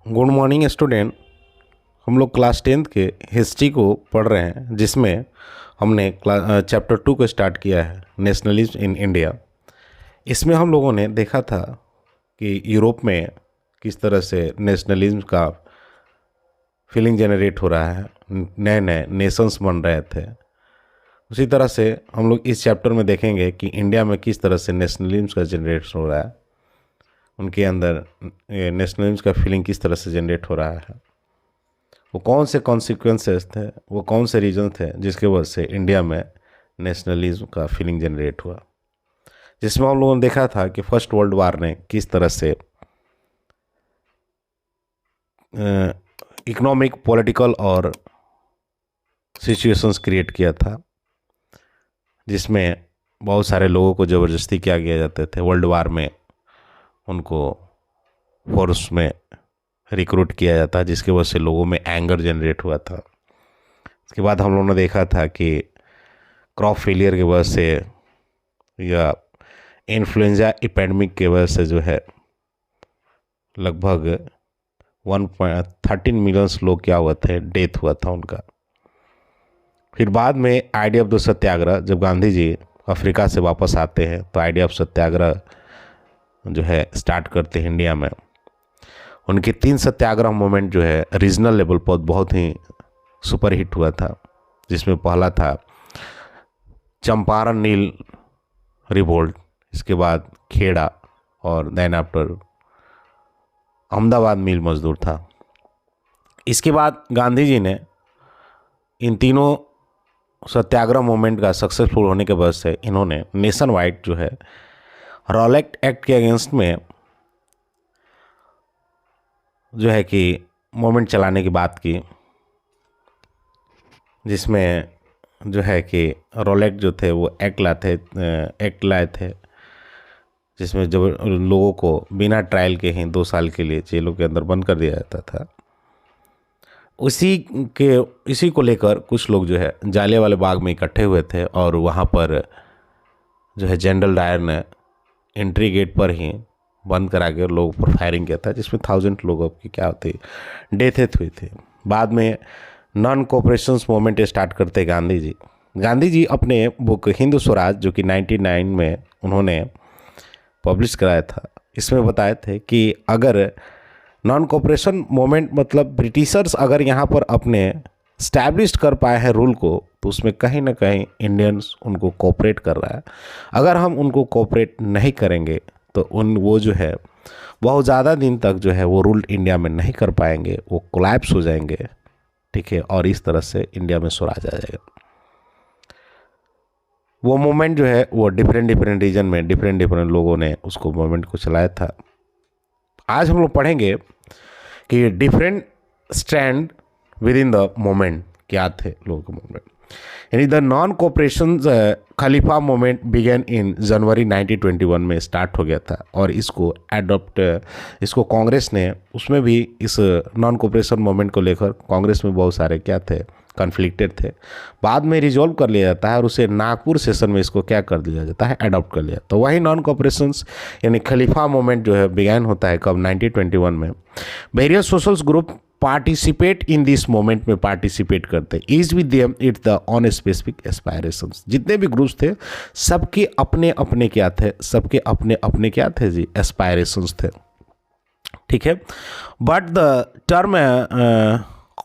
Good morning student. हम लोग class 10th के हिस्ट्री को पढ़ रहे हैं, जिसमें हमने चैप्टर 2 को स्टार्ट किया है, नेशनलिज्म इन इंडिया। इसमें हम लोगों ने देखा था कि यूरोप में किस तरह से नेशनलिज्म का फीलिंग जनरेट हो रहा है, नए नए नेशंस बन रहे थे। उसी तरह से हम लोग इस चैप्टर में देखेंगे कि इंडिया में किस तरह से नेशनलिज्म का जनरेट हो रहा है, उनके अंदर नेशनलिज्म का फीलिंग किस तरह से जनरेट हो रहा है, वो कौन से कॉन्सिक्वेंसेस थे, वो कौन से रीजन थे जिसके वजह से इंडिया में नेशनलिज्म का फीलिंग जनरेट हुआ। जिसमें हम लोगों ने देखा था कि फर्स्ट वर्ल्ड वार ने किस तरह से इकोनॉमिक, पॉलिटिकल और सिचुएशंस क्रिएट किया था, जिसमें बहुत सारे लोगों को ज़बरदस्ती किया गया जाते थे। वर्ल्ड वार में उनको फोर्स में रिक्रूट किया जाता, जिसके वजह से लोगों में एंगर जनरेट हुआ था। उसके बाद हम लोगों ने देखा था कि क्रॉप फेलियर की वजह से या इन्फ्लुएंजा एपिडेमिक की वजह से जो है लगभग 1.13 मिलियन लोग क्या हुआ थे, डेथ हुआ था उनका। फिर बाद में आइडिया ऑफ द सत्याग्रह, जब गांधी जी अफ्रीका से वापस आते हैं तो आइडिया ऑफ सत्याग्रह जो है स्टार्ट करते हैं इंडिया में। उनके 3 सत्याग्रह मूवमेंट जो है रीजनल लेवल पर बहुत ही सुपर हिट हुआ था, जिसमें पहला था चंपारण नील रिवोल्ट, इसके बाद खेड़ा और देन आफ्टर अहमदाबाद मिल मजदूर था। इसके बाद गांधी जी ने इन तीनों सत्याग्रह मूवमेंट का सक्सेसफुल होने के वजह से इन्होंने नेशन वाइड जो है रॉलेट एक्ट के अगेंस्ट में जो है कि मूवमेंट चलाने की बात की, जिसमें जो है कि रॉलेट जो थे वो एक्ट लाए थे, जिसमें जब लोगों को बिना ट्रायल के ही 2 साल के लिए जेलों के अंदर बंद कर दिया जाता था। इसी को लेकर कुछ लोग जो है जालियांवाला बाग में इकट्ठे हुए थे और वहाँ पर जो है जनरल डायर ने एंट्री गेट पर ही बंद करा के लोगों पर फायरिंग किया था, जिसमें 1000 लोगों की क्या होती डेथ हुई थी। बाद में नॉन कोऑपरेशन मूवमेंट स्टार्ट करते गांधी जी अपने बुक हिंद स्वराज, जो कि 99 में उन्होंने पब्लिश कराया था, इसमें बताए थे कि अगर नॉन कोऑपरेशन मूवमेंट मतलब ब्रिटिशर्स अगर यहाँ पर अपने स्टैब्लिश कर पाए हैं रूल को, तो उसमें कहीं ना कहीं इंडियंस उनको कोऑपरेट कर रहा है। अगर हम उनको कोऑपरेट नहीं करेंगे तो वो जो है बहुत ज़्यादा दिन तक जो है वो रूल इंडिया में नहीं कर पाएंगे, वो कोलैप्स हो जाएंगे, ठीक है, और इस तरह से इंडिया में स्वराज आ जाएगा। वो मूवमेंट जो है वो डिफरेंट रीजन में डिफरेंट लोगों ने उसको मूवमेंट को चलाया था। आज हम लोग पढ़ेंगे कि different stand with in the movement क्या थे लोगों के मूवमेंट। यानी the non cooperation Khilafat movement began in January 1921 में स्टार्ट हो गया था, और इसको कांग्रेस ने, उसमें भी इस नॉन कोऑपरेशन मूवमेंट को लेकर कांग्रेस में बहुत सारे क्या थे, कॉन्फ्लिक्टेड थे। बाद में रिजॉल्व कर लिया जाता है और उसे नागपुर सेशन में इसको क्या कर दिया जाता है, अडॉप्ट कर लिया। तो वही नॉन कोऑपरेशंस यानी खलीफा मूवमेंट जो है बिगैन होता है कब, 1921 में। Various social group participate in this moment में पार्टिसिपेट करते, each with them it the on specific aspirations. जितने भी ग्रुप्स थे सबके अपने अपने क्या थे, सबके अपने अपने क्या थे जी, एस्पायरेशंस थे, ठीक है। But the term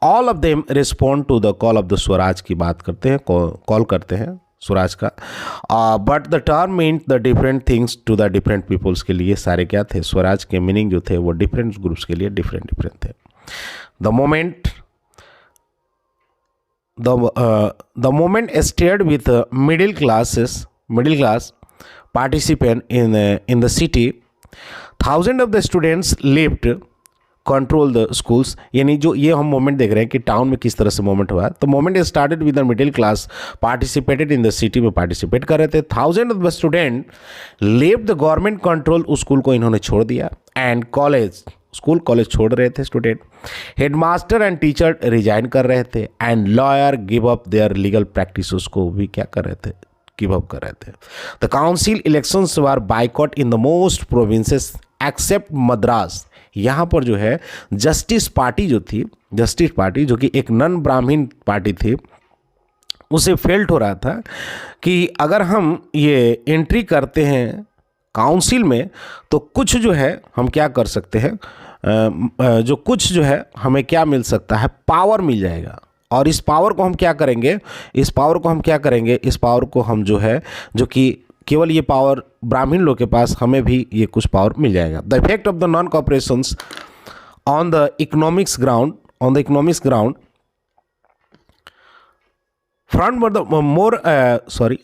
all of them respond to the call of the Swaraj की बात करते हैं, कॉल करते हैं स्वराज का। But the term mean the different things to the different peoples के लिए सारे क्या थे, स्वराज के मीनिंग जो थे वो डिफरेंट ग्रुप्स के लिए डिफरेंट थे। The moment started with middle class participant in the city. Thousands of the students lived control the schools. यानी जो ये हम मोमेंट देख रहे हैं कि टाउन में किस तरह से मोमेंट हुआ है, तो moment started with the middle class participated in the city में पार्टिसिपेट कर रहे थे। 1000 ऑफ द स्टूडेंट लेव द गवर्नमेंट कंट्रोल, उस स्कूल को इन्होंने छोड़ दिया। एंड स्कूल कॉलेज छोड़ रहे थे student. Headmaster and teacher resign कर रहे थे, and lawyer give up their legal practice को भी क्या कर रहे थे, गिव अप कर रहे थे। The council elections were boycott in the most provinces except Madras यहाँ पर जो है जस्टिस पार्टी जो थी, जस्टिस पार्टी जो कि एक नॉन ब्राह्मण पार्टी थी, उसे फेल्ट हो रहा था कि अगर हम ये एंट्री करते हैं काउंसिल में तो कुछ जो है हम क्या कर सकते हैं, जो कुछ जो है हमें क्या मिल सकता है, पावर मिल जाएगा। और इस पावर को हम क्या करेंगे, इस पावर को हम क्या करेंगे, इस पावर को हम जो है, जो कि केवल ये पावर ब्राह्मण लोग के पास, हमें भी ये कुछ पावर मिल जाएगा। The effect of the non cooperations on the economics ground, on the economics ground front were the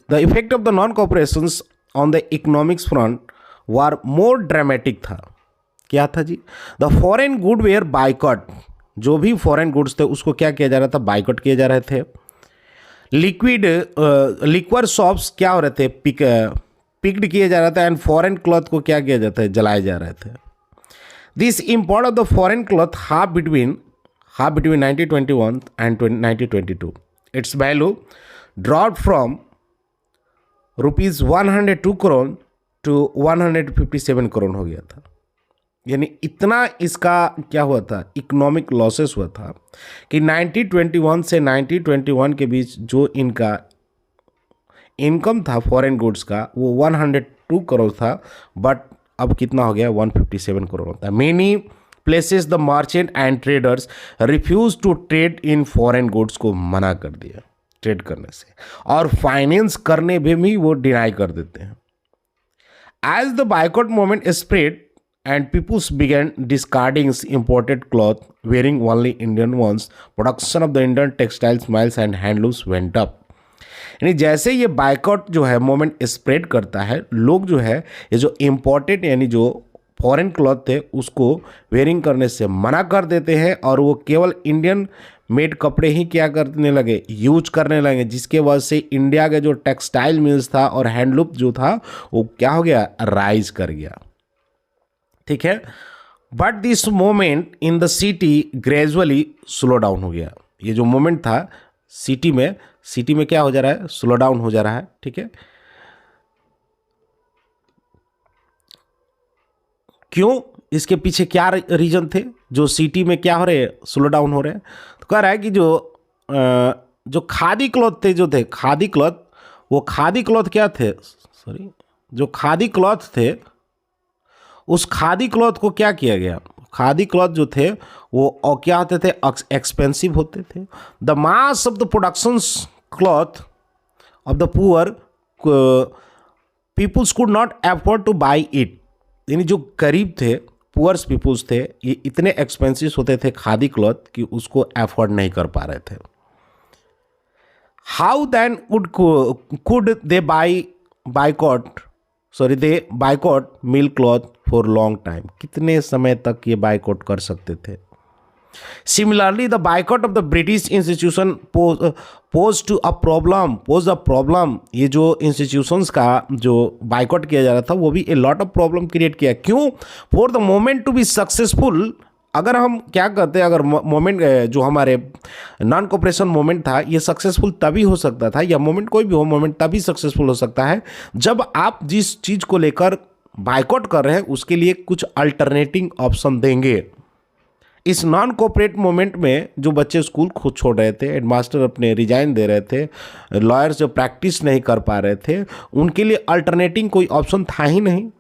the effect of the non cooperations on the economics front were more dramatic था। क्या था जी? the foreign good were boycott, जो भी foreign goods थे उसको क्या किया जा रहा था, बाइकआउट किए जा रहे थे। लिक्वर शॉप्स क्या हो रहे थे, पिक्ड किए जा रहा था। एंड फॉरेन क्लॉथ को क्या किया जाता है, जलाए जा रहे थे। This import of the foreign cloth half between 1921 and 1922, its value drop from rupees 102 crore to 157 crore हो गया था। यानी इतना इसका क्या हुआ था, इकोनॉमिक लॉसेस हुआ था कि 1921 से 1921 के बीच जो इनका इनकम था फॉरेन गुड्स का वो 102 करोड़ था, बट अब कितना हो गया, 157 करोड़ होता है। Many places the merchant and traders refuse to trade in foreign goods को मना कर दिया ट्रेड करने से, और फाइनेंस करने में भी वो डिनाई कर देते हैं। As the boycott movement spread and peoples began discarding imported cloth, wearing only Indian ones, production of the Indian textiles, mills and handlooms went up। यानी जैसे ये बाइकआउट जो है मोमेंट स्प्रेड करता है, लोग जो है ये जो इम्पोर्टेड यानी जो फॉरेन क्लॉथ थे उसको वेयरिंग करने से मना कर देते हैं, और वो केवल इंडियन मेड कपड़े ही क्या करने लगे, यूज करने लगे, जिसके वजह से इंडिया के जो टेक्सटाइल मिल्स था और हैंडलूम जो था वो क्या हो गया, राइज कर गया। ठीक है, but this moment in the city gradually slow down हो गया। ये जो मोमेंट था सिटी में क्या हो जा रहा है, स्लो डाउन हो जा रहा है। ठीक है, क्यों, इसके पीछे क्या रीजन थे, जो सिटी में क्या हो रहे हैं, स्लो डाउन हो रहे हैं। तो कह रहा है कि जो खादी क्लॉथ थे, जो थे खादी क्लॉथ, वो खादी क्लॉथ क्या थे, सॉरी, जो खादी क्लॉथ थे उस खादी क्लॉथ को क्या किया गया, खादी क्लॉथ जो थे वो और क्या होते थे, एक्सपेंसिव होते थे। The mass of the productions cloth of the poor peoples could not afford to buy it. यानी जो गरीब थे, पुअर्स पीपुल्स थे, ये इतने एक्सपेंसिव होते थे खादी क्लॉथ कि उसको अफोर्ड नहीं कर पा रहे थे। How then could they they boycott mill cloth for long time. कितने समय तक ये बाइकआउट कर सकते थे। Similarly the boycott of the British institution pose a problem. ये जो इंस्टीट्यूशंस का जो बाइकआउट किया जा रहा था वो भी a lot of problem create किया। क्यों, for the moment to be successful, अगर हम क्या करते हैं, अगर मोमेंट जो हमारे नॉन कोऑपरेशन मोमेंट था ये सक्सेसफुल तभी हो सकता था, या मोमेंट कोई भी हो, मोमेंट तभी सक्सेसफुल हो सकता है जब आप जिस चीज़ को लेकर बाइकआउट कर रहे हैं उसके लिए कुछ अल्टरनेटिंग ऑप्शन देंगे। इस नॉन कोऑपरेट मोमेंट में जो बच्चे स्कूल खुद छोड़ रहे थे, हेडमास्टर अपने रिजाइन दे रहे थे, लॉयर्स जो प्रैक्टिस नहीं कर पा रहे थे, उनके लिए अल्टरनेटिंग कोई ऑप्शन था ही नहीं।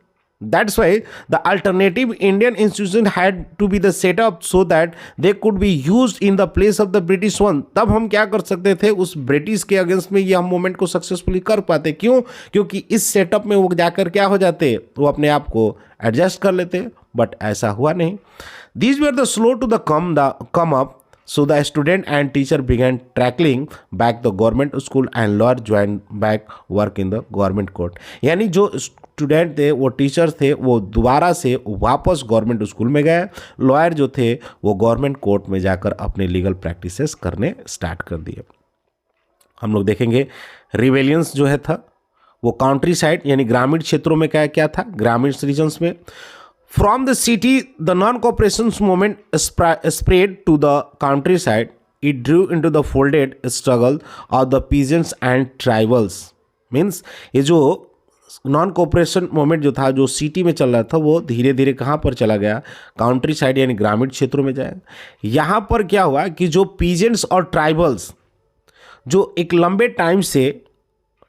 That's why the alternative Indian institution had to be the set up so that they could be used in the place of the British one। तब हम क्या कर सकते थे, उस ब्रिटिश के अगेंस्ट में ये हम मूवमेंट को सक्सेसफुली कर पाते। क्यों, क्योंकि इस सेटअप में वो जाकर क्या हो जाते, वो अपने आप को एडजस्ट कर लेते, बट ऐसा हुआ नहीं। These were the slow to the come up, so the student and teacher began tackling back the government school and lawyer joined back work in the government court। यानी जो स्टूडेंट थे, वो teachers थे, वो दोबारा से वापस गवर्नमेंट स्कूल में गए, लॉयर जो थे वो गवर्नमेंट कोर्ट में जाकर अपने लीगल प्रैक्टिसेस करने स्टार्ट कर दिए। हम लोग देखेंगे रिवेलियंस जो है था वो काउंट्री साइड यानी ग्रामीण क्षेत्रों में क्या था, ग्रामीण रीजन्स में। From the city, the non-cooperations movement spread to the countryside. It drew into the folded struggle of the peasants and tribals। Means ये जो नॉन कोऑपरेशन मूवमेंट जो था, जो सिटी में चल रहा था, वो धीरे धीरे कहाँ पर चला गया, काउंट्री साइड यानी ग्रामीण क्षेत्रों में जाएगा। यहाँ पर क्या हुआ कि जो पीजेंट्स और ट्राइबल्स जो एक लंबे टाइम से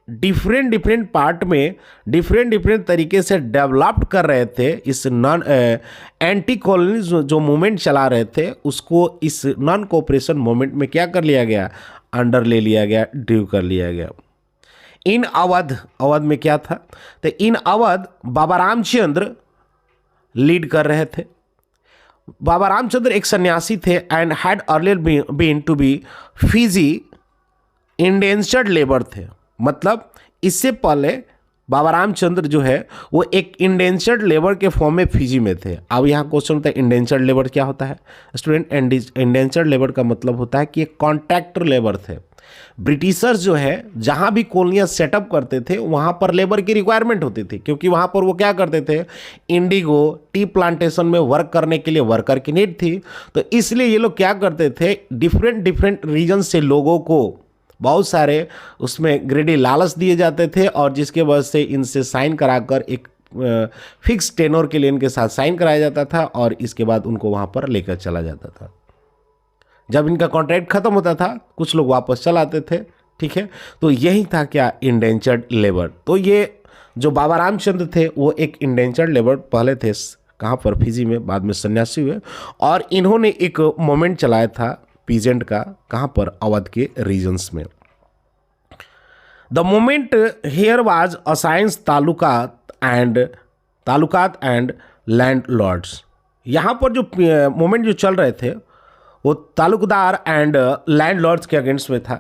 डिफरेंट डिफरेंट पार्ट में डिफरेंट तरीके से डेवलप्ड कर रहे थे, इस नॉन एंटी कॉलोनी जो मूवमेंट चला रहे थे, उसको इस नॉन कोऑपरेशन मूवमेंट में क्या कर लिया गया, अंडर ले लिया गया, ड्यू कर लिया गया। इन अवध में क्या था, तो इन अवध बाबा रामचंद्र लीड कर रहे थे। बाबा रामचंद्र एक सन्यासी थे and had earlier been to be Fiji indentured labour थे। मतलब इससे पहले बाबा रामचंद्र जो है वो एक इंडेंचर्ड लेबर के फॉर्म में फिजी में थे। अब यहाँ क्वेश्चन होता है इंडेंचर्ड लेबर क्या होता है स्टूडेंट। इंडेंचर्ड लेबर का मतलब होता है कि एक कॉन्ट्रैक्टर लेबर थे। ब्रिटिशर्स जो है जहाँ भी कॉलोनियाँ सेटअप करते थे वहाँ पर लेबर की रिक्वायरमेंट होती थी, क्योंकि वहाँ पर वो क्या करते थे, इंडिगो टी प्लांटेशन में वर्क करने के लिए वर्कर की नीड थी। तो इसलिए ये लोग क्या करते थे, डिफरेंट रीजन से लोगों को बहुत सारे उसमें ग्रेडी लालच दिए जाते थे, और जिसके वजह से इनसे साइन कराकर एक फिक्स टेनोर के लिए इनके साथ साइन कराया जाता था, और इसके बाद उनको वहाँ पर लेकर चला जाता था। जब इनका कॉन्ट्रैक्ट खत्म होता था कुछ लोग वापस चल आते थे, ठीक है। तो यही था क्या, इंडेंचर्ड लेबर। तो ये जो बाबा रामचंद्र थे वो एक इंडेंचर्ड लेबर पहले थे, कहाँ पर, फिजी में, बाद में सन्यासी हुए, और इन्होंने एक मोमेंट चलाया था पीजेंट का, कहाँ पर, अवध के रीजन्स में। The movement here was against taluqdars and land lords. यहाँ पर जो मोमेंट जो चल रहे थे वो तालुकदार एंड लैंड लॉर्ड्स के अगेंस्ट में था,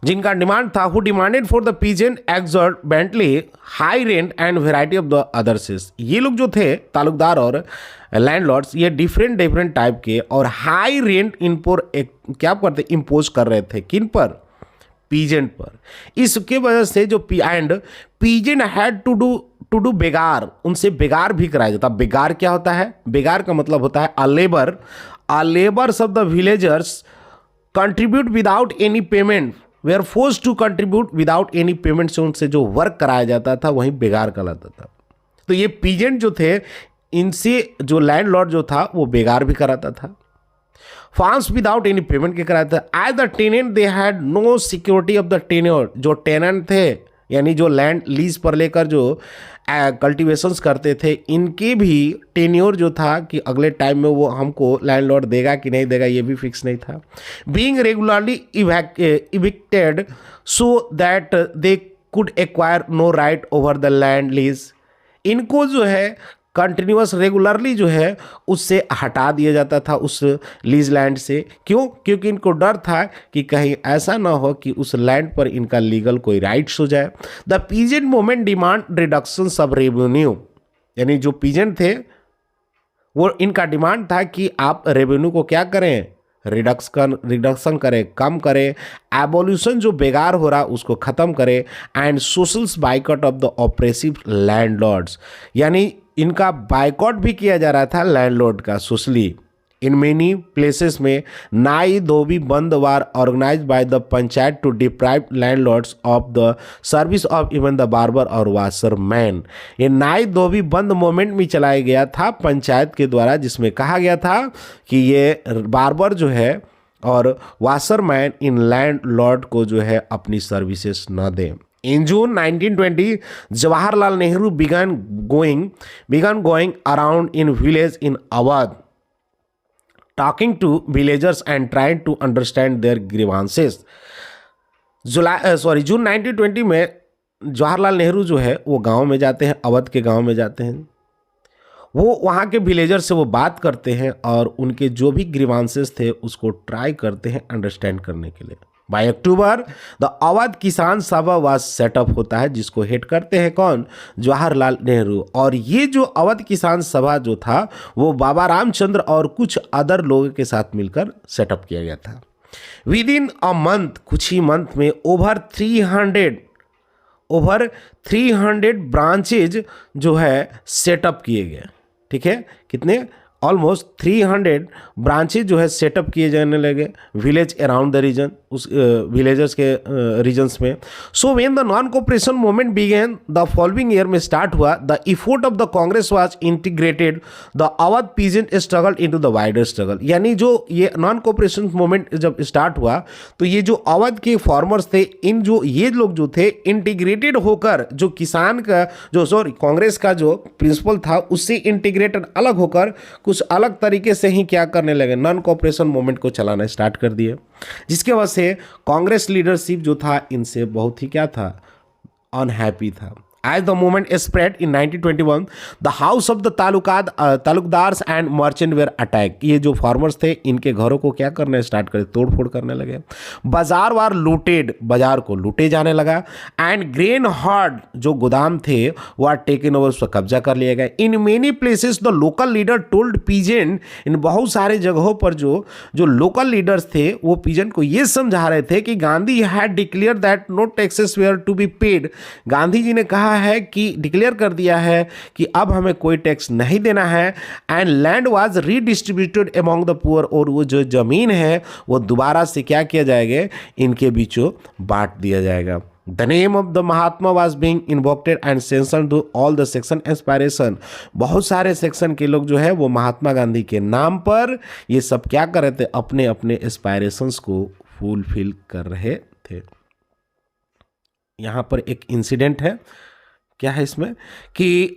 जिनका डिमांड था, who demanded for the peasant exorbitantly high rent and variety of the other cesses. ये लोग जो थे तालुकदार और लैंडलॉर्ड्स, ये डिफरेंट टाइप के और हाई रेंट इन पर क्या करते, इम्पोज कर रहे थे, किन पर, पीजेंट पर। इसके वजह से जो पीजेंट हैड टू डू बेगार, उनसे बेगार भी कराया जाता। बेगार क्या होता है, बेगार का मतलब होता है a laborers of the villagers contribute without any payment, were forced to contribute without any payment। से उनसे जो वर्क कराया जाता था वही बेगार कहलाता था। तो ये पीजेंट जो थे, इनसे जो लैंडलॉर्ड जो था वो बेगार भी कराता था, फार्म्स विदाउट एनी पेमेंट के कराता था। As the tenant they had no security of the tenure. जो टेनेंट थे यानी जो लैंड लीज पर लेकर जो कल्टीवेशंस करते थे, इनके भी टेन्योर जो था कि अगले टाइम में वो हमको लैंडलॉर्ड देगा कि नहीं देगा ये भी फिक्स नहीं था। Being regularly evicted so that they could acquire no right over the land lease. इनको जो है कंटिन्यूस रेगुलरली जो है उससे हटा दिया जाता था उस लीज लैंड से। क्यों? क्योंकि इनको डर था कि कहीं ऐसा ना हो कि उस लैंड पर इनका लीगल कोई राइट्स हो जाए। The peasant movement demand reduction of revenue, यानी जो पीजेंट थे वो इनका डिमांड था कि आप रेवेन्यू को क्या करें, रिडक्शन करें, कम करें, एबोल्यूशन जो बेगार हो रहा उसको ख़त्म करें, and socials boycott of the oppressive landlords, यानी इनका बाइकआउट भी किया जा रहा था लैंडलॉर्ड का सोशली। इन मेनी प्लेसेस में नाई धोबी बंद were organise by the panchayat to deprive landlords of the service of even the barber और वाशरमैन। ये नाई धोबी बंद मूवमेंट भी चलाया गया था पंचायत के द्वारा, जिसमें कहा गया था कि ये बार्बर जो है और वाशरमैन इन लैंडलॉर्ड को जो है अपनी सर्विसेज न दें। In June 1920, Jawaharlal Nehru began going around in village in Awadh, talking to villagers and trying to understand their grievances. जून 1920 में जवाहरलाल नेहरू जो है वो गांव में जाते हैं, अवध के गांव में जाते हैं। वो वहाँ के विलेजर से वो बात करते हैं और उनके जो भी ग्रीवांसेस थे उसको ट्राई करते हैं अंडरस्टैंड करने के लिए। बाय अक्टूबर द अवध किसान सभा वाज सेटअप होता है, जिसको हेड करते हैं कौन, जवाहरलाल नेहरू। और ये जो अवध किसान सभा जो था वो बाबा रामचंद्र और कुछ अदर लोगों के साथ मिलकर सेटअप किया गया था। विद इन अ मंथ, कुछ ही मंथ में ओवर 300 ब्रांचेज जो है सेटअप किए गए। ठीक है, कितने, ऑलमोस्ट 300 ब्रांचेज जो है सेटअप किए जाने लगे विलेज अराउंड द रीजन। उस विलेजर्स के रीजन्स में। So when the non cooperation movement began the following year में स्टार्ट हुआ, the effort of the Congress was integrated the Awadh peasant struggle into the wider struggle. यानी जो ये नॉन कोऑपरेशन मूवमेंट जब start हुआ तो ये जो अवध के फार्मर्स थे, इन जो ये लोग जो थे इंटीग्रेटेड होकर, जो किसान का जो कांग्रेस का जो प्रिंसिपल था उससे इंटीग्रेटेड अलग होकर कुछ अलग तरीके से ही क्या करने लगे, नॉन कोऑपरेशन मूवमेंट को चलाना स्टार्ट कर दिए, जिसके वजह से कांग्रेस लीडरशिप जो था इनसे बहुत ही क्या था, अनहैप्पी था। As the movement spread in 1921, the house of the taluqdars and merchant were attack. ये जो फार्मर्स थे इनके घरों को क्या करने स्टार्ट करे, तोड़फोड़ करने लगे। बाजार वार लूटेड, बाजार को लूटे जाने लगा। एंड ग्रेन हार्ड, जो गोदाम थे वो आर टेकन ओवर, उस पर कब्जा कर लिया गया। In many places the local leader told peasant, इन बहुत सारे जगहों पर जो लोकल लीडर्स थे वो पीजेंट को ये समझा रहे थे कि Gandhi had declare that no taxes were to be paid. Gandhi ji ने कहा है कि डिक्लेयर कर दिया है कि अब हमें कोई टैक्स नहीं देना है। And land was redistributed among the poor, और वो जो जमीन है वो दोबारा से क्या किया जाएगा, इनके बीचों बांट दिया जाएगा। The name of the Mahatma was being invoked and sanctioned to all the section aspiration। बहुत सारे सेक्शन के लोग जो है वो महात्मा गांधी के नाम पर ये सब क्या कर रहे थे, अपने अपने एस्पायरेशंस को फुलफिल कर रहे थे। यहाँ पर एक इंसिडेंट है, क्या है इसमें कि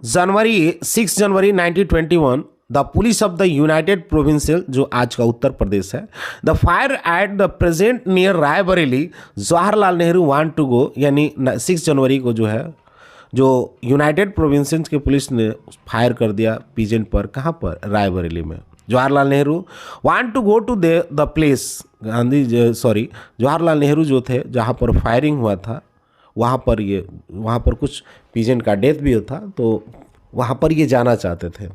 6 January 1921 the police of the United Provinces, जो आज का उत्तर प्रदेश है, the fire at the present near Raebareli, Jawaharlal Nehru want to go. यानी 6 जनवरी को जो है जो यूनाइटेड प्रोविंसेस के पुलिस ने फायर कर दिया पीजेंट पर, कहाँ पर, रायबरेली में। Jawaharlal Nehru want to go to the place, Jawaharlal Nehru जो थे जहाँ पर फायरिंग हुआ था वहाँ पर कुछ पीजेंट का डेथ भी होता, तो वहाँ पर ये जाना चाहते थे।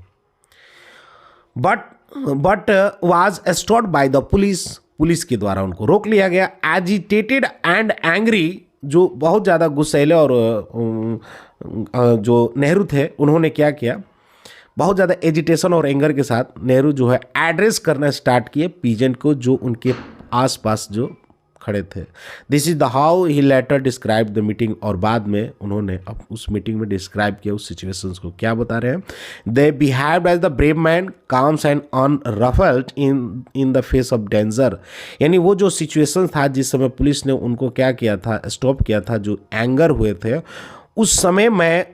But was stopped bye the police के द्वारा उनको रोक लिया गया। एजिटेटेड एंड एंग्री, जो बहुत ज़्यादा गुस्सैले और जो नेहरू थे उन्होंने क्या किया, बहुत ज़्यादा एजिटेशन और एंगर के साथ नेहरू जो है एड्रेस करना स्टार्ट किए पीजेंट को जो उनके आसपास जो खड़े थे। This is the how he later describe the meeting, और बाद में उन्होंने अब उस मीटिंग में डिस्क्राइब किया उस सिचुएशंस को। क्या बता रहे हैं, they behaved as the brave man calms and unruffled in the face of danger. यानी वो जो सिचुएशन था जिस समय पुलिस ने उनको क्या किया था, स्टॉप किया था, जो एंगर हुए थे उस समय, मैं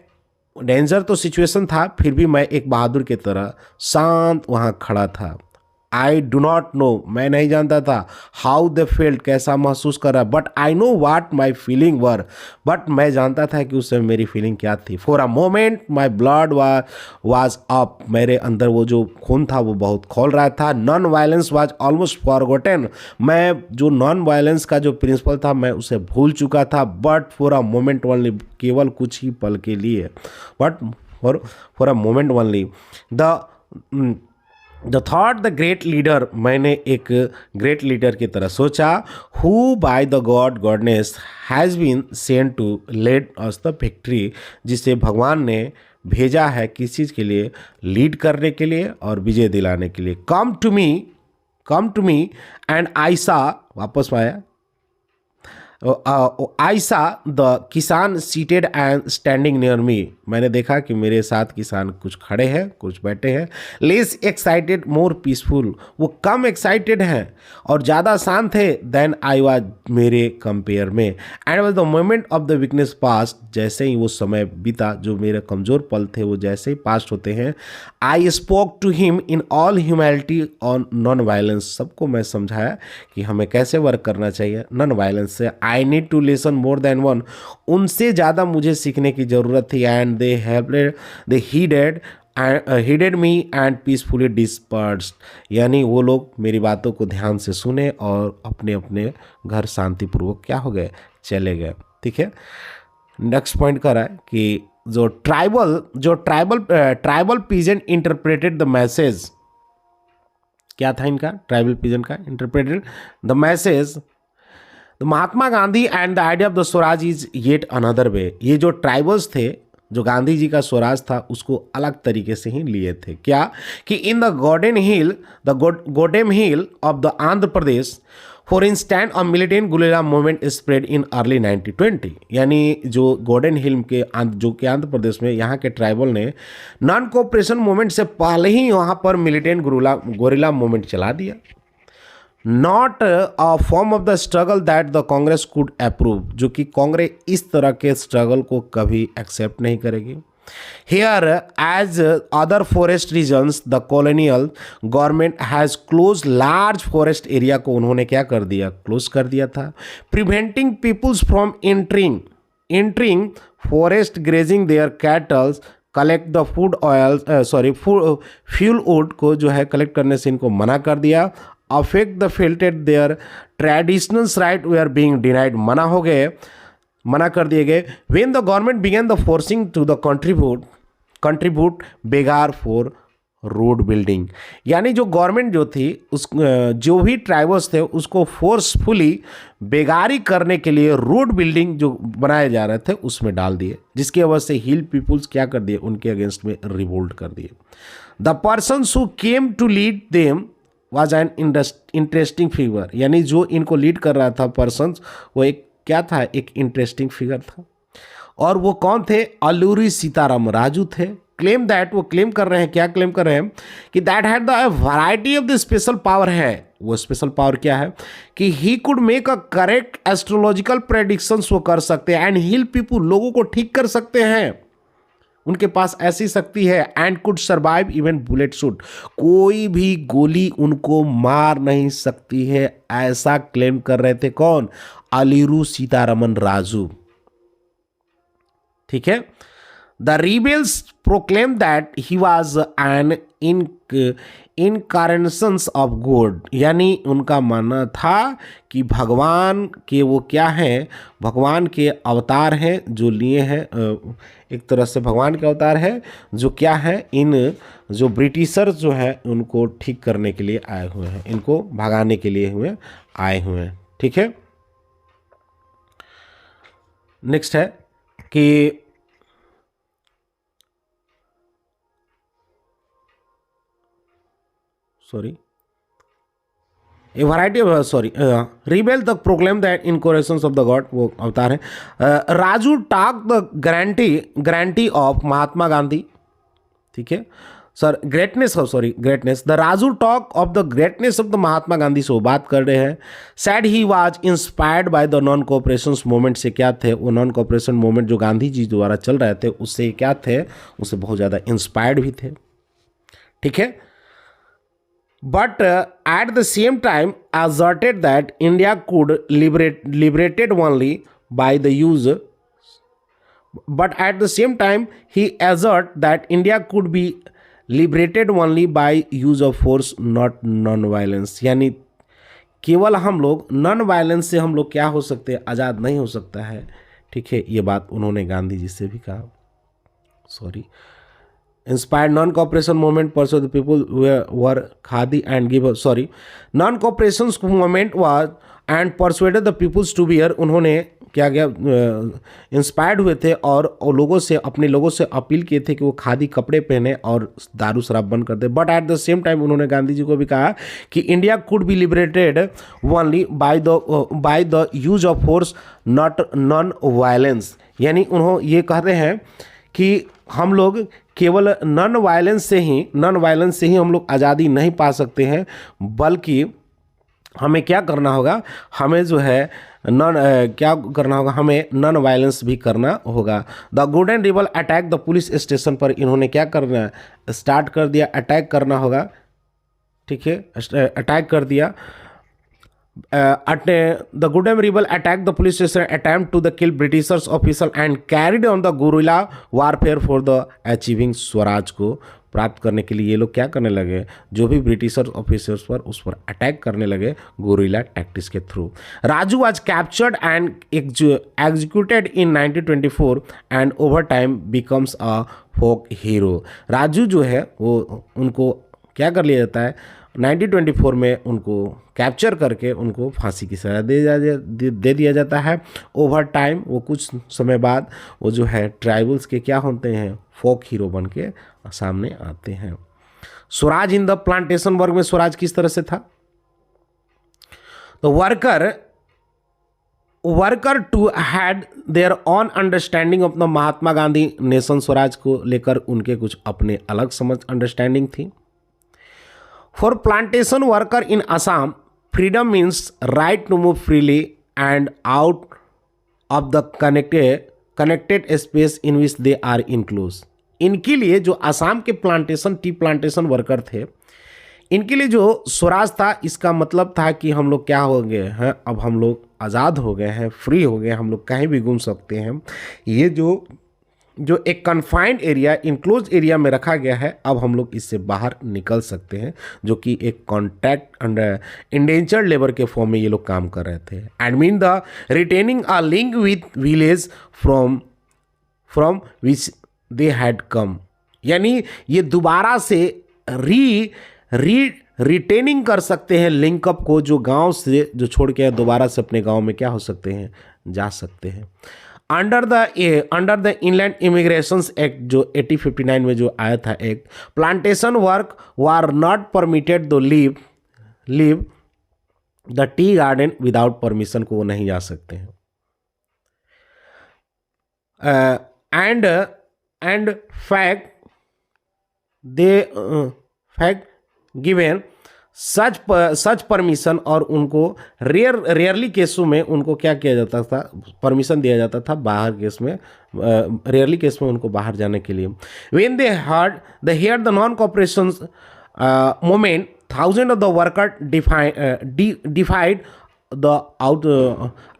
डेंजर तो सिचुएशन था फिर भी मैं एक बहादुर की तरह शांत वहाँ खड़ा था। आई डू नॉट नो, मैं नहीं जानता था, हाउ दे फेल्ट, कैसा महसूस कर रहा, but I know what my feeling were, but मैं जानता था कि उस समय मेरी फीलिंग क्या थी। For a moment my blood was up, मेरे अंदर वो जो खून था वो बहुत खोल रहा था। Non violence was almost forgotten, मैं जो नॉन वायलेंस का जो प्रिंसिपल था मैं उसे भूल चुका था। But for a moment only, केवल कुछ ही पल के लिए, but for a moment only the thought the great leader, मैंने एक ग्रेट लीडर की तरह सोचा, who by the goodness has been sent to lead us the victory, जिसे भगवान ने भेजा है किस चीज़ के लिए, लीड करने के लिए और विजय दिलाने के लिए। कम टू मी एंड आयसा, वापस आया, आयसा द किसान seated and standing near me, मैंने देखा कि मेरे साथ किसान कुछ खड़े हैं कुछ बैठे हैं। लेस एक्साइटेड मोर पीसफुल, वो कम एक्साइटेड हैं और ज़्यादा शांत है देन आई वाज, मेरे कंपेयर में। And was the moment of the weakness past, जैसे ही वो समय बीता, जो मेरे कमज़ोर पल थे वो जैसे ही पास्ट होते हैं। I spoke to him in all humanity on non violence, सबको मैं समझाया कि हमें कैसे वर्क करना चाहिए नॉन वायलेंस से। I need to listen more than one, उनसे ज़्यादा मुझे सीखने की ज़रूरत थी। And they helped, they heeded me and peacefully dispersed, यानी वो लोग मेरी बातों को ध्यान से सुने और अपने अपने घर शांतिपूर्वक क्या हो गए, चले गए। ठीक है, नेक्स्ट पॉइंट कर रहा है कि जो tribal peasant interpreted the message, क्या था इनका, ट्राइबल पीजेंट का interpreted the message, Mahatma Gandhi and the idea of the Swaraj is yet another way. ये जो ट्राइबल्स थे, जो गांधी जी का स्वराज था उसको अलग तरीके से ही लिए थे। क्या कि in the Gudem hill of the Andhra Pradesh for instant a militant guerrilla movement spread in early 1920, यानी जो गॉर्डन हिल के जो कि आंध्र प्रदेश में यहाँ के ट्राइबल ने नॉन कोऑपरेशन मूवमेंट से पहले ही वहाँ पर मिलिटेंट गोरिल्ला मूवमेंट चला दिया। Not a form of the struggle that the Congress could approve, जो कि कांग्रेस इस तरह के स्ट्रगल को कभी एक्सेप्ट नहीं करेगी। Here, as other forest regions, the colonial government has closed large forest area को उन्होंने क्या कर दिया, क्लोज कर दिया था, preventing peoples from entering forest, grazing their cattle, collect the food oil fuel wood को जो है कलेक्ट करने से इनको मना कर दिया। Affect the felt their traditional right we are being denied, मना कर दिए गए। When the government began the forcing to the contribute begar for road building, यानी जो गवर्नमेंट जो थी उस जो भी ट्राइबल्स थे उसको फोर्सफुली बेगारी करने के लिए रोड बिल्डिंग जो बनाए जा रहे थे उसमें डाल दिए, जिसकी वजह से हिल पीपुल्स क्या कर दिए, उनके अगेंस्ट में रिवोल्ट कर दिए। The person who came to lead them was an interesting figure, यानी जो इनको लीड कर रहा था पर्सन वो एक क्या था, एक इंटरेस्टिंग फिगर था। और वो कौन थे, अलूरी सीताराम राजू थे। क्लेम दैट, वो क्लेम कर रहे हैं, क्या क्लेम कर रहे हैं कि that had the variety of the special power है। वो स्पेशल पावर क्या है कि he could make a correct astrological predictions वो कर सकते हैं एंड हील पीपुल, लोगों को ठीक कर सकते हैं, उनके पास ऐसी शक्ति है। And could survive even bullet shoot, कोई भी गोली उनको मार नहीं सकती है, ऐसा क्लेम कर रहे थे कौन, अलीरू सीतारमन राजू। ठीक है। The rebels proclaim that he was an incarnation of God, यानी उनका मानना था कि भगवान के वो क्या हैं, भगवान के अवतार हैं जो लिए हैं, एक तरह से भगवान के अवतार है जो क्या है, इन जो ब्रिटिशर जो है उनको ठीक करने के लिए आए हुए हैं, इनको भगाने के लिए आए हुए हैं। ठीक है। नेक्स्ट है कि a variety of rebel the proclaim that incarnations of the god, वो अवतार है। Raju talk the guarantee of Mahatma Gandhi. ठीक है sir, greatness the Raju talk of the greatness of the Mahatma Gandhi से वो बात कर रहे हैं। Said he was inspired by the non cooperation movement से क्या थे, वो नॉन कोऑपरेशन मूवमेंट जो गांधी जी द्वारा चल रहे थे उससे क्या थे, उससे बहुत ज़्यादा इंस्पायर्ड भी थे। ठीक है। But at the same time asserted that India could liberated only by the use. But at the same time he assert that India could be liberated only by use of force, not non-violence, यानी केवल हम लोग non violence से हम लोग क्या हो सकते हैं, आज़ाद नहीं हो सकता है। ठीक है, ये बात उन्होंने गांधी जी से भी कहा। Inspired non-cooperation movement pursued the people were khadi and give non-cooperation movement was and persuaded the peoples to wear, उन्होंने क्या गया इंस्पायर्ड हुए थे और लोगों से, अपने लोगों से अपील किए थे कि वो खादी कपड़े पहने और दारू शराब बंद कर दे। But at the same time उन्होंने गांधी जी को भी कहा कि India could be liberated only by the use of force, not non violence, यानी उन्होंने ये कहते हैं कि हम लोग केवल नॉन वायलेंस से ही हम लोग आज़ादी नहीं पा सकते हैं, बल्कि हमें क्या करना होगा, हमें जो है हमें नॉन वायलेंस भी करना होगा। The golden rebel attack the police station पर इन्होंने क्या करना स्टार्ट कर दिया, अटैक करना होगा। ठीक है, अटैक कर दिया। The Goodam rebel attacked the police station, attempt to kill Britishers official and carried on the guerrilla warfare for the achieving Swaraj को प्राप्त करने के लिए ये लोग क्या करने लगे, जो भी ब्रिटिशर्स ऑफिसर्स पर उस पर अटैक करने लगे गुरिल्ला टैक्टिक्स के थ्रू। Raju was captured and executed in 1924 and over time becomes a folk hero. Raju जो है वो उनको क्या कर लिया जाता है, 1924 में उनको कैप्चर करके उनको फांसी की सज़ा दे दिया जाता है। ओवर टाइम वो कुछ समय बाद वो जो है ट्राइबल्स के क्या होते हैं, फोक हीरो बन के सामने आते हैं। स्वराज इन द प्लांटेशन वर्ग में स्वराज किस तरह से था। तो worker too had their own understanding of the Mahatma Gandhi nation Swaraj को लेकर उनके कुछ अपने अलग समझ अंडरस्टैंडिंग थी। For plantation worker in Assam freedom means right to move freely and out of the connected space in which they are enclose. इनके लिए जो असम के टी प्लांटेशन वर्कर थे, इनके लिए जो स्वराज था, इसका मतलब था कि हम लोग क्या हो गए हैं, अब हम लोग आज़ाद हो गए हैं, फ्री हो गए, हम लोग कहीं भी घूम सकते हैं। ये जो एक कन्फाइंड एरिया, इनक्लोज एरिया में रखा गया है, अब हम लोग इससे बाहर निकल सकते हैं, जो कि एक कॉन्ट्रैक्ट अंडर इंडेंचर्ड लेबर के फॉर्म में ये लोग काम कर रहे थे। And mean the retaining a link with village from which they had come, यानी ये दोबारा से रिटेनिंग कर सकते हैं लिंकअप को, जो गांव से जो छोड़ के दोबारा से अपने गांव में क्या हो सकते हैं, जा सकते हैं। Under the inland immigration act जो 1859 में जो आया था act, plantation work were not permitted to leave the tea garden without permission, को वो नहीं जा सकते हैं। And fact given such permission, और उनको रेयरली केसों में उनको क्या किया जाता था, परमिशन दिया जाता था बाहर केस में, रेयरली केस में उनको बाहर जाने के लिए। When they hear the non cooperation movement, thousand of the worker defied the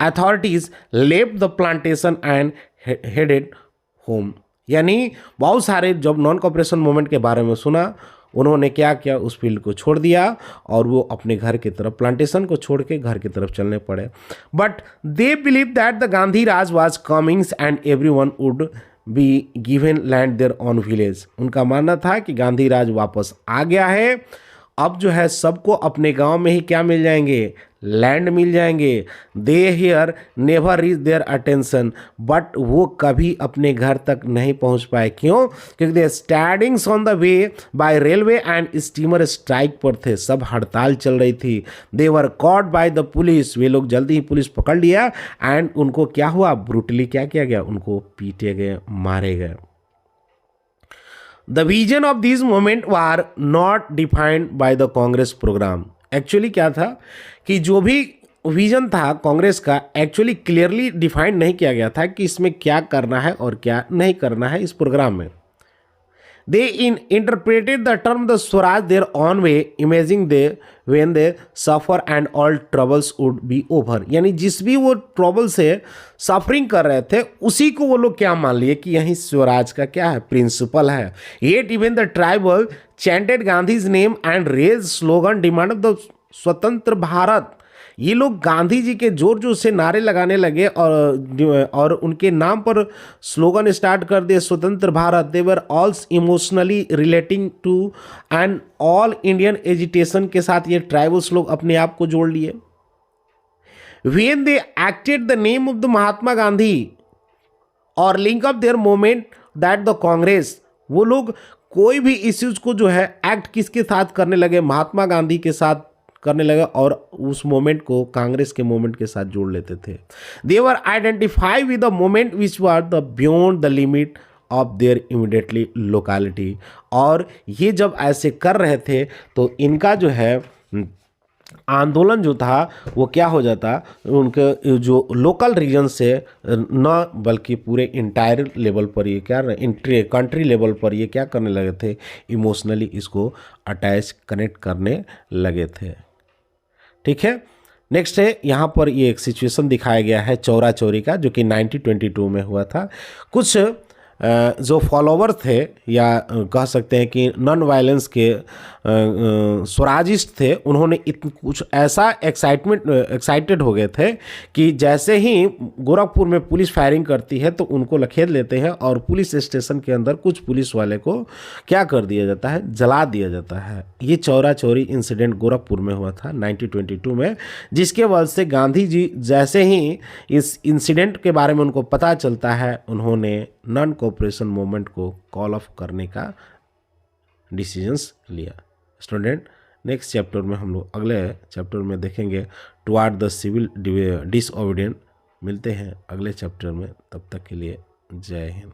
authorities left the plantation and headed home. यानी बहुत सारे जब नॉन कॉपरेशन मूवमेंट के बारे में सुना, उन्होंने क्या किया, उस फील्ड को छोड़ दिया और वो अपने घर की तरफ, प्लांटेशन को छोड़ के घर की तरफ चलने पड़े। But they believe that the Gandhi Raj was comings and everyone would be given land their own village. उनका मानना था कि गांधी राज वापस आ गया है, अब जो है सबको अपने गांव में ही क्या मिल जाएंगे, लैंड मिल जाएंगे। They hear never reach their attention, but वो कभी अपने घर तक नहीं पहुंच पाए। क्यों? क्योंकि they standings on the way by railway and steamer strike पर थे, सब हड़ताल चल रही थी। They were caught by the police, वे लोग जल्दी ही पुलिस पकड़ लिया एंड उनको क्या हुआ, ब्रूटली क्या किया गया, उनको पीटे गए, मारे गए। The vision of these movement were not defined by the Congress program. Actually क्या था कि जो भी विजन था कांग्रेस का, एक्चुअली क्लियरली डिफाइंड नहीं किया गया था कि इसमें क्या करना है और क्या नहीं करना है इस प्रोग्राम में। They interpreted the term the Swaraj their own way, imagining they when they suffer and all troubles would be over. यानी जिस भी वो ट्रबल से सफरिंग कर रहे थे, उसी को वो लोग क्या मान लिए कि यही स्वराज का क्या है, प्रिंसिपल है। Yet even the tribal chanted Gandhi's name and raised slogan demand of the स्वतंत्र भारत। ये लोग गांधी जी के जोर जोर से नारे लगाने लगे और उनके नाम पर स्लोगन स्टार्ट कर दिए, स्वतंत्र भारत। They were all emotionally relating to and all Indian agitation के साथ ये ट्राइबल्स लोग अपने आप को जोड़ लिए। When they acted the name of the Mahatma Gandhi और link up their movement that the Congress, वो लोग कोई भी इश्यूज को जो है एक्ट किसके साथ करने लगे, महात्मा गांधी के साथ करने लगे और उस मोमेंट को कांग्रेस के मोमेंट के साथ जोड़ लेते थे। They were identify with the movement which were the beyond the limit of their immediately locality. और ये जब ऐसे कर रहे थे तो इनका जो है आंदोलन जो था वो क्या हो जाता, उनके जो लोकल रीजन से न बल्कि पूरे इंटायर लेवल पर ये क्या कंट्री लेवल पर ये क्या करने लगे थे, इमोशनली इसको अटैच कनेक्ट करने लगे थे। ठीक है, नेक्स्ट है यहाँ पर ये एक सिचुएशन दिखाया गया है चौरा चौरी का, जो कि 1922 में हुआ था। कुछ जो फॉलोवर थे या कह सकते हैं कि नॉन वायलेंस के स्वराजिस्ट थे, उन्होंने कुछ ऐसा एक्साइटेड हो गए थे कि जैसे ही गोरखपुर में पुलिस फायरिंग करती है तो उनको लखेद लेते हैं और पुलिस स्टेशन के अंदर कुछ पुलिस वाले को क्या कर दिया जाता है, जला दिया जाता है। ये चौरा चौरी इंसिडेंट गोरखपुर में हुआ था 1922 में, जिसके वजह से गांधी जी जैसे ही इस इंसिडेंट के बारे में उनको पता चलता है, उन्होंने नॉन कोऑपरेशन मूवमेंट को कॉल ऑफ करने का डिसीजंस लिया। स्टूडेंट, नेक्स्ट चैप्टर में हम लोग अगले चैप्टर में देखेंगे टुवार्ड द सिविल डिसओबीडियंट। मिलते हैं अगले चैप्टर में, तब तक के लिए जय हिंद।